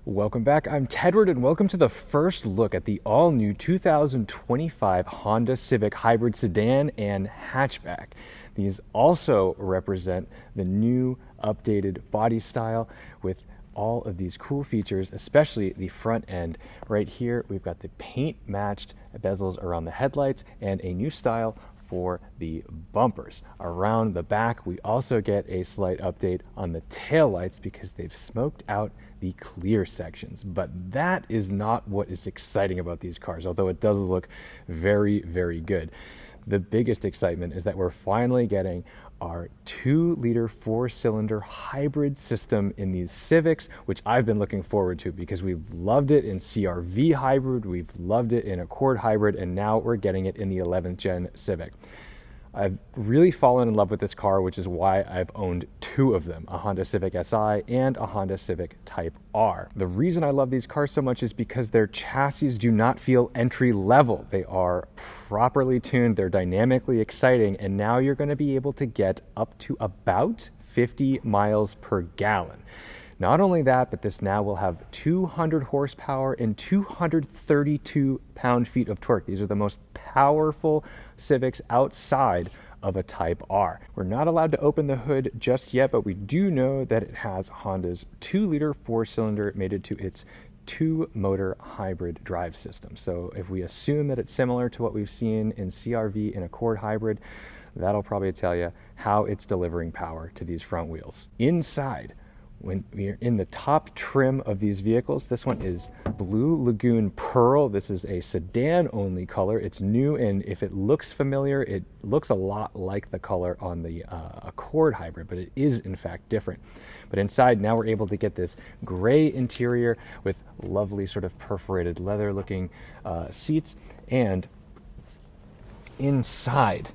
Welcome back. I'm Tedward, and welcome to the first look at the all-new 2025 Honda Civic hybrid sedan and hatchback. These also represent the new updated body style with all of these cool features, especially the front end. Right here, we've got the paint-matched bezels around the headlights and a new style for the bumpers. Around the back, we also get a slight update on the taillights because they've smoked out the clear sections. But that is not what is exciting about these cars, although it does look very, very good. The biggest excitement is that we're finally getting our 2-liter 4-cylinder hybrid system in these Civics, which I've been looking forward to because we've loved it in CR-V hybrid, we've loved it in Accord hybrid, and now we're getting it in the 11th gen Civic. I've really fallen in love with this car, which is why I've owned 2 of them, a Honda Civic Si and a Honda Civic Type R. The reason I love these cars so much is because their chassis do not feel entry level. They are properly tuned, they're dynamically exciting, and now you're going to be able to get up to about 50 miles per gallon. Not only that, but this now will have 200 horsepower and 232 pound-feet of torque. These are the most powerful Civics outside of a Type R. We're not allowed to open the hood just yet, but we do know that it has Honda's 2-liter 4-cylinder mated to its 2-motor hybrid drive system. So if we assume that it's similar to what we've seen in CR-V and Accord hybrid, that'll probably tell you how it's delivering power to these front wheels. Inside, when we're in the top trim of these vehicles, this one is Blue Lagoon Pearl. This is a sedan only color. It's new, and if it looks familiar, it looks a lot like the color on the Accord hybrid, but it is in fact different. But inside, now we're able to get this gray interior with lovely sort of perforated leather looking seats, and inside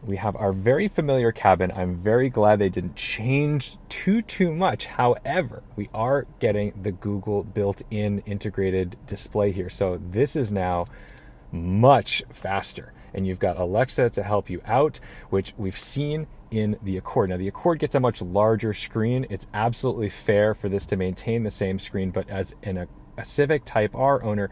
we have our very familiar cabin. I'm very glad they didn't change too much. However, we are getting the Google built-in integrated display here. So this is now much faster. And you've got Alexa to help you out, which we've seen in the Accord. Now, the Accord gets a much larger screen. It's absolutely fair for this to maintain the same screen, but as a Civic Type R owner,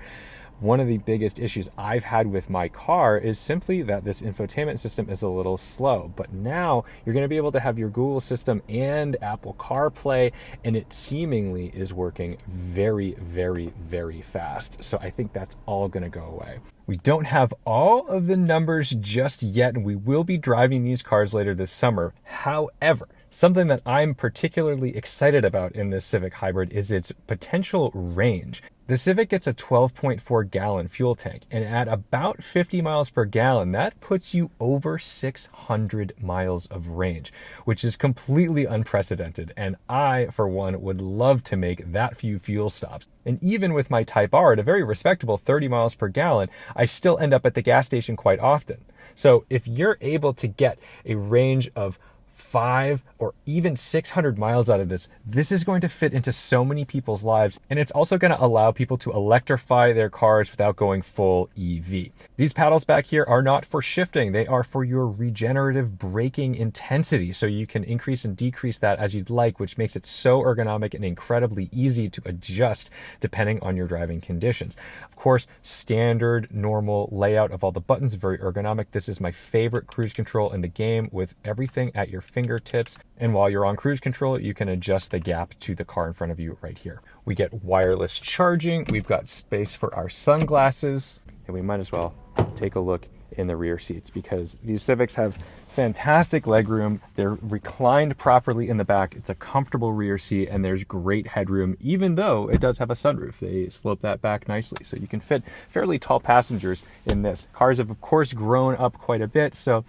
one of the biggest issues I've had with my car is simply that this infotainment system is a little slow. But now you're going to be able to have your Google system and Apple CarPlay, and it seemingly is working very, very, very fast. So I think that's all going to go away. We don't have all of the numbers just yet, and we will be driving these cars later this summer. However, something that I'm particularly excited about in this Civic Hybrid is its potential range. The Civic gets a 12.4 gallon fuel tank, and at about 50 miles per gallon, that puts you over 600 miles of range, which is completely unprecedented. And I, for one, would love to make that few fuel stops. And even with my Type R at a very respectable 30 miles per gallon, I still end up at the gas station quite often. So if you're able to get a range of 5 or even 600 miles out of this, this is going to fit into so many people's lives, and it's also going to allow people to electrify their cars without going full EV. These paddles back here are not for shifting, they are for your regenerative braking intensity, so you can increase and decrease that as you'd like, which makes it so ergonomic and incredibly easy to adjust depending on your driving conditions. Of course, standard, normal layout of all the buttons, very ergonomic. This is my favorite cruise control in the game, with everything at your fingertips. And while you're on cruise control, you can adjust the gap to the car in front of you right here. We get wireless charging. We've got space for our sunglasses, and we might as well take a look in the rear seats because these Civics have fantastic legroom. They're reclined properly in the back. It's a comfortable rear seat, and there's great headroom, even though it does have a sunroof. They slope that back nicely, so you can fit fairly tall passengers in this. Cars have, of course, grown up quite a bit, so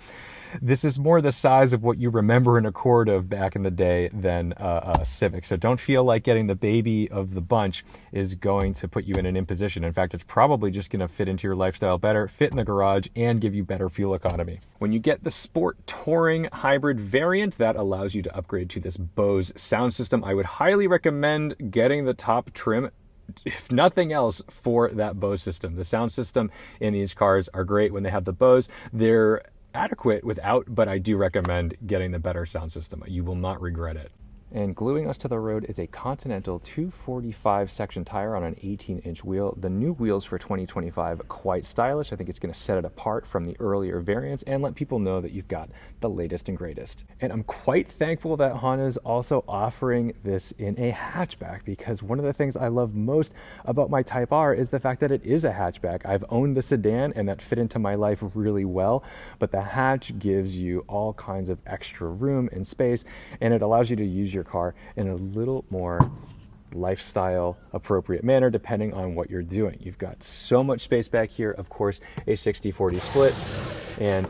this is more the size of what you remember an Accord of back in the day than a Civic. So don't feel like getting the baby of the bunch is going to put you in an imposition. In fact, it's probably just going to fit into your lifestyle better, fit in the garage, and give you better fuel economy. When you get the Sport Touring hybrid variant, that allows you to upgrade to this Bose sound system. I would highly recommend getting the top trim, if nothing else, for that Bose system. The sound system in these cars are great when they have the Bose. They're adequate without, but I do recommend getting the better sound system. You will not regret it. And gluing us to the road is a Continental 245 section tire on an 18-inch wheel. The new wheels for 2025, quite stylish. I think it's going to set it apart from the earlier variants and let people know that you've got the latest and greatest. And I'm quite thankful that Honda is also offering this in a hatchback, because one of the things I love most about my Type R is the fact that it is a hatchback. I've owned the sedan and that fit into my life really well, but the hatch gives you all kinds of extra room and space, and it allows you to use your car in a little more lifestyle appropriate manner depending on what you're doing. You've got so much space back here, of course, a 60-40 split, and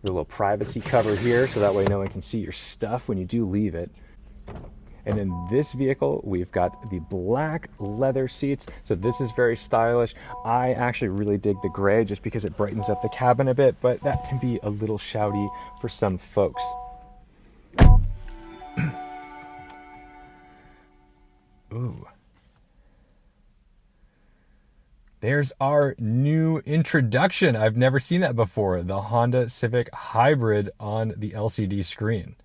your little privacy cover here so that way no one can see your stuff when you do leave it. And in this vehicle, we've got the black leather seats. So this is very stylish. I actually really dig the gray just because it brightens up the cabin a bit, but that can be a little shouty for some folks. Ooh. There's our new introduction. I've never seen that before. The Honda Civic Hybrid on the LCD screen.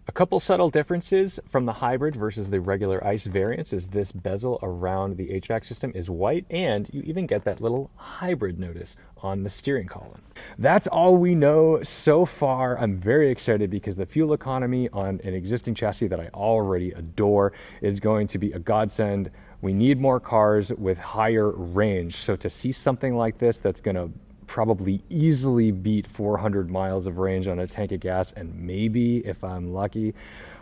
A couple subtle differences from the hybrid versus the regular ICE variants is this bezel around the HVAC system is white, and you even get that little hybrid notice on the steering column. That's all we know so far. I'm very excited because the fuel economy on an existing chassis that I already adore is going to be a godsend. We need more cars with higher range. So to see something like this that's going to probably easily beat 400 miles of range on a tank of gas, and maybe, if I'm lucky,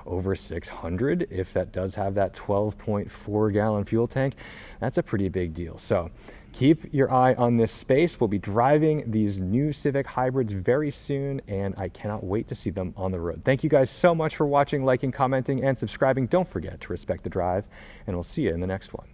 over 600 if that does have that 12.4 gallon fuel tank, that's a pretty big deal. So keep your eye on this space. We'll be driving these new Civic hybrids very soon, and I cannot wait to see them on the road. Thank you guys so much for watching, liking, commenting, and subscribing. Don't forget to respect the drive, and we'll see you in the next one.